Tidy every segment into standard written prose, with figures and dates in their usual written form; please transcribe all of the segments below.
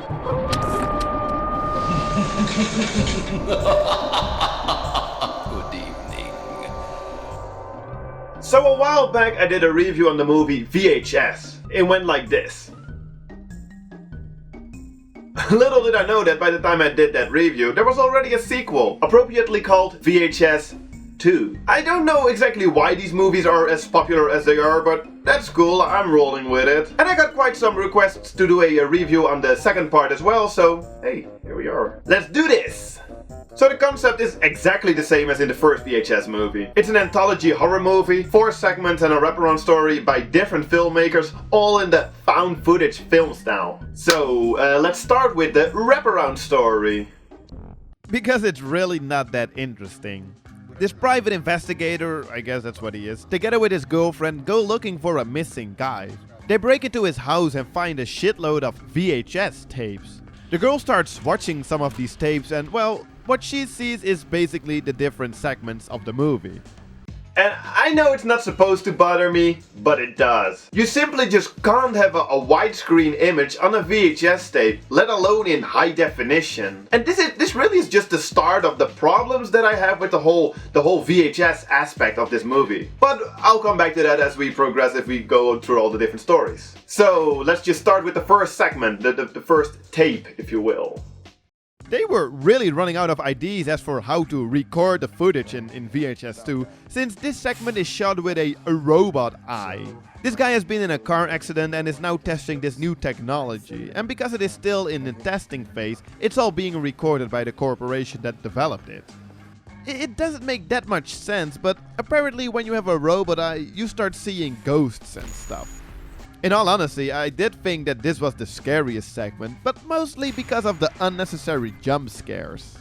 Good evening. So a while back I did a review on the movie VHS. It went like this. Little did I know that by the time I did that review, there was already a sequel, appropriately called VHS 2. I don't know exactly why these movies are as popular as they are, but that's cool, I'm rolling with it. And I got quite some requests to do a review on the second part as well, so hey, here we are. Let's do this! So the concept is exactly the same as in the first VHS movie. It's an anthology horror movie, 4 segments and a wraparound story by different filmmakers, all in the found footage film style. So let's start with the wraparound story. Because it's really not that interesting. This private investigator, I guess that's what he is, together with his girlfriend, go looking for a missing guy. They break into his house and find a shitload of VHS tapes. The girl starts watching some of these tapes and, well, what she sees is basically the different segments of the movie. And I know it's not supposed to bother me, but it does. You simply just can't have a widescreen image on a VHS tape, let alone in high definition. And this really is just the start of the problems that I have with the whole VHS aspect of this movie. But I'll come back to that as we progress if we go through all the different stories. So let's just start with the first segment, the first tape, if you will. They were really running out of ideas as for how to record the footage in VHS 2, since this segment is shot with a robot eye. This guy has been in a car accident and is now testing this new technology, and because it is still in the testing phase, it's all being recorded by the corporation that developed it. It doesn't make that much sense, but apparently when you have a robot eye, you start seeing ghosts and stuff. In all honesty, I did think that this was the scariest segment, but mostly because of the unnecessary jump scares.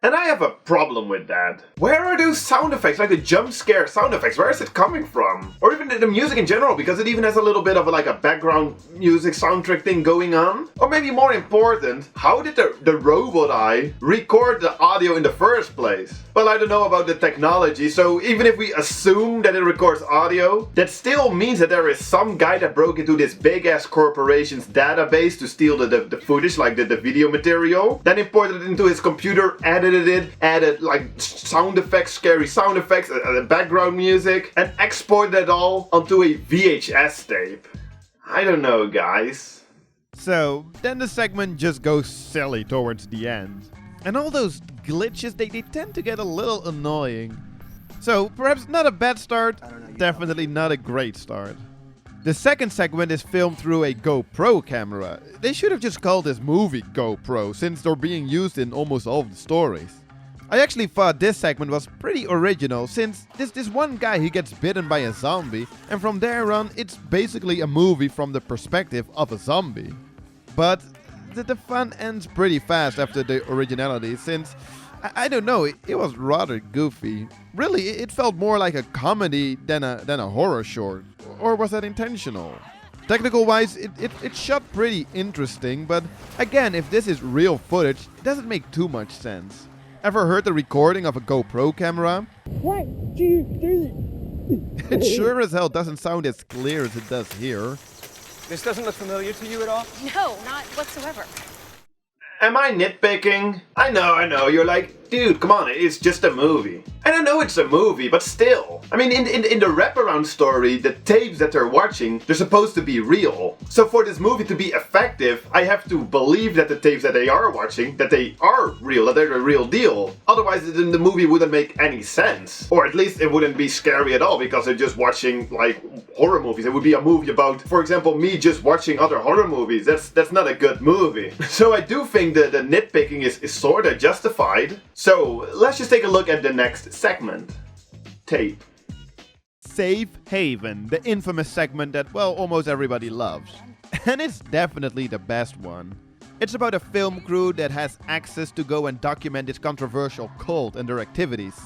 And I have a problem with that. Where are those sound effects, like the jump scare sound effects? Where is it coming from? Or even the music in general, because it even has a little bit of a background music soundtrack thing going on. Or maybe more important, how did the robot eye record the audio in the first place? Well, I don't know about the technology, so even if we assume that it records audio, that still means that there is some guy that broke into this big-ass corporation's database to steal the footage, like the video material, then imported it into his computer, edited it, added like sound effects, scary sound effects, background music, and exported it all onto a VHS tape. I don't know, guys. So, then the segment just goes silly towards the end. And all those glitches, they tend to get a little annoying. So, perhaps not a bad start, definitely not a great start. The second segment is filmed through a GoPro camera. They should have just called this movie GoPro, since they're being used in almost all of the stories. I actually thought this segment was pretty original, since this one guy, he gets bitten by a zombie, and from there on, it's basically a movie from the perspective of a zombie. But the fun ends pretty fast after the originality, since, I don't know, it was rather goofy. Really, it felt more like a comedy than a horror short. Or was that intentional? Technical-wise, it's shot pretty interesting, but again, if this is real footage, it doesn't make too much sense. Ever heard the recording of a GoPro camera? 1, 2, 3. It sure as hell doesn't sound as clear as it does here. This doesn't look familiar to you at all? No, not whatsoever. Am I nitpicking? I know, you're like, dude, come on, it's just a movie. And I know it's a movie, but still. I mean, in the wraparound story, the tapes that they're watching, they're supposed to be real. So for this movie to be effective, I have to believe that the tapes that they are watching, that they are real, that they're the real deal. Otherwise, the movie wouldn't make any sense. Or at least it wouldn't be scary at all, because they're just watching, like, horror movies. It would be a movie about, for example, me just watching other horror movies. That's not a good movie. So I do think that the nitpicking is sorta justified. So let's just take a look at the next segment. Tape. Safe Haven, the infamous segment that, well, almost everybody loves. And it's definitely the best one. It's about a film crew that has access to go and document this controversial cult and their activities.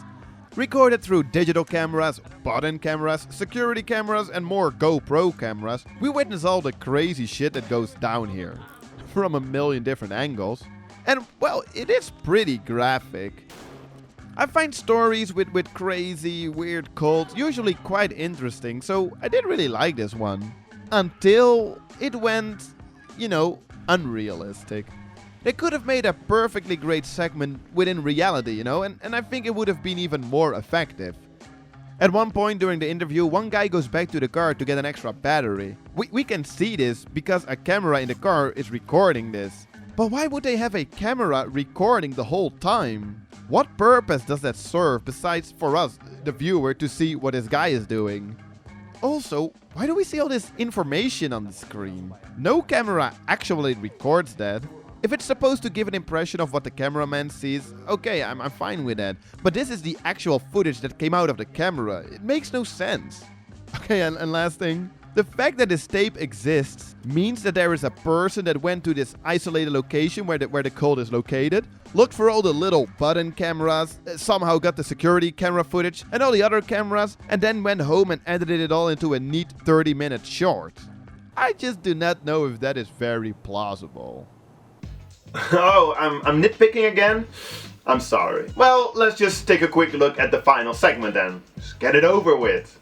Recorded through digital cameras, button cameras, security cameras, and more GoPro cameras, we witness all the crazy shit that goes down here. From a million different angles. And, well, it is pretty graphic. I find stories with crazy, weird cults usually quite interesting, so I did really like this one. Until it went, unrealistic. They could have made a perfectly great segment within reality, you know, and I think it would have been even more effective. At one point during the interview, one guy goes back to the car to get an extra battery. We can see this because a camera in the car is recording this. But why would they have a camera recording the whole time? What purpose does that serve besides for us, the viewer, to see what this guy is doing? Also, why do we see all this information on the screen? No camera actually records that. If it's supposed to give an impression of what the cameraman sees, okay, I'm fine with that. But this is the actual footage that came out of the camera. It makes no sense. Okay, and last thing. The fact that this tape exists means that there is a person that went to this isolated location where the cult is located, looked for all the little button cameras, somehow got the security camera footage and all the other cameras, and then went home and edited it all into a neat 30-minute short. I just do not know if that is very plausible. Oh, I'm nitpicking again? I'm sorry. Well, let's just take a quick look at the final segment then. Just get it over with.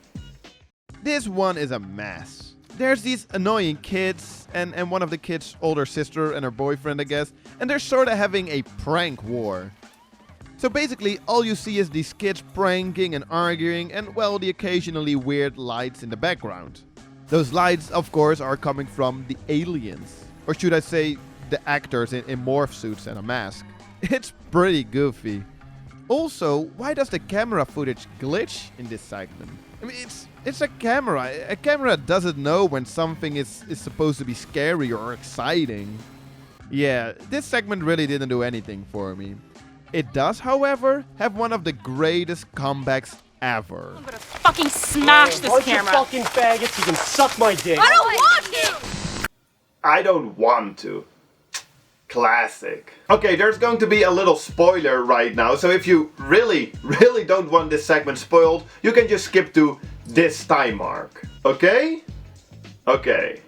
This one is a mess. There's these annoying kids, and one of the kids' older sister and her boyfriend, I guess, and they're sort of having a prank war. So basically, all you see is these kids pranking and arguing, and well, the occasionally weird lights in the background. Those lights, of course, are coming from the aliens. Or should I say, the actors in morph suits and a mask. It's pretty goofy. Also, why does the camera footage glitch in this segment? I mean, it's a camera. A camera doesn't know when something is supposed to be scary or exciting. Yeah, this segment really didn't do anything for me. It does, however, have one of the greatest comebacks ever. I'm gonna fucking smash this camera. Bunch of fucking faggots, you can suck my dick. I don't want to! I don't want to. Classic. Okay, there's going to be a little spoiler right now, so if you really don't want this segment spoiled, you can just skip to this time mark. Okay? Okay.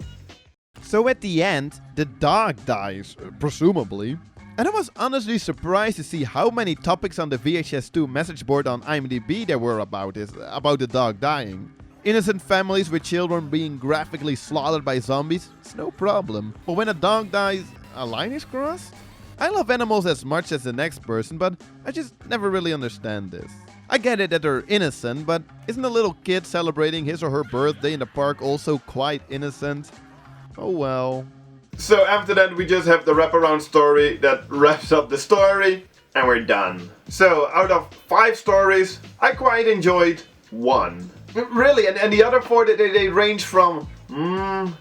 So at the end, the dog dies, presumably. And I was honestly surprised to see how many topics on the VHS2 message board on IMDb there were about the dog dying. Innocent families with children being graphically slaughtered by zombies, it's no problem. But when a dog dies, a line is crossed? I love animals as much as the next person, but I just never really understand this. I get it that they're innocent, but isn't a little kid celebrating his or her birthday in the park also quite innocent? Oh well. So after that we just have the wraparound story that wraps up the story, and we're done. So out of 5 stories, I quite enjoyed 1. Really, and the other 4, they range from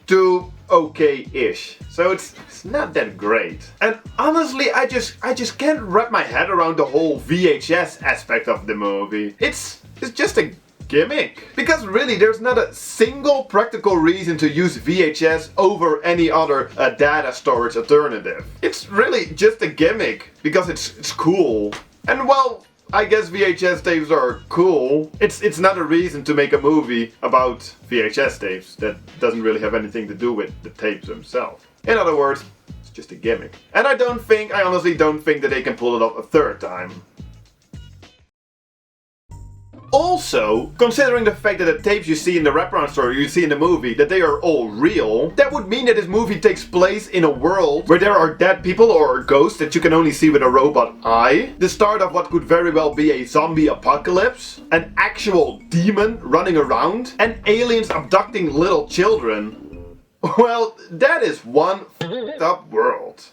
to okay-ish. So it's not that great. And honestly, I just can't wrap my head around the whole VHS aspect of the movie. It's just a gimmick. Because really, there's not a single practical reason to use VHS over any other data storage alternative. It's really just a gimmick because it's cool. And well, I guess VHS tapes are cool. It's not a reason to make a movie about VHS tapes that doesn't really have anything to do with the tapes themselves. In other words, it's just a gimmick. And I honestly don't think that they can pull it off a 3rd time. Also, considering the fact that the tapes you see in the wraparound story, you see in the movie, that they are all real, that would mean that this movie takes place in a world where there are dead people or ghosts that you can only see with a robot eye, the start of what could very well be a zombie apocalypse, an actual demon running around, and aliens abducting little children. Well, that is one f***ed up world.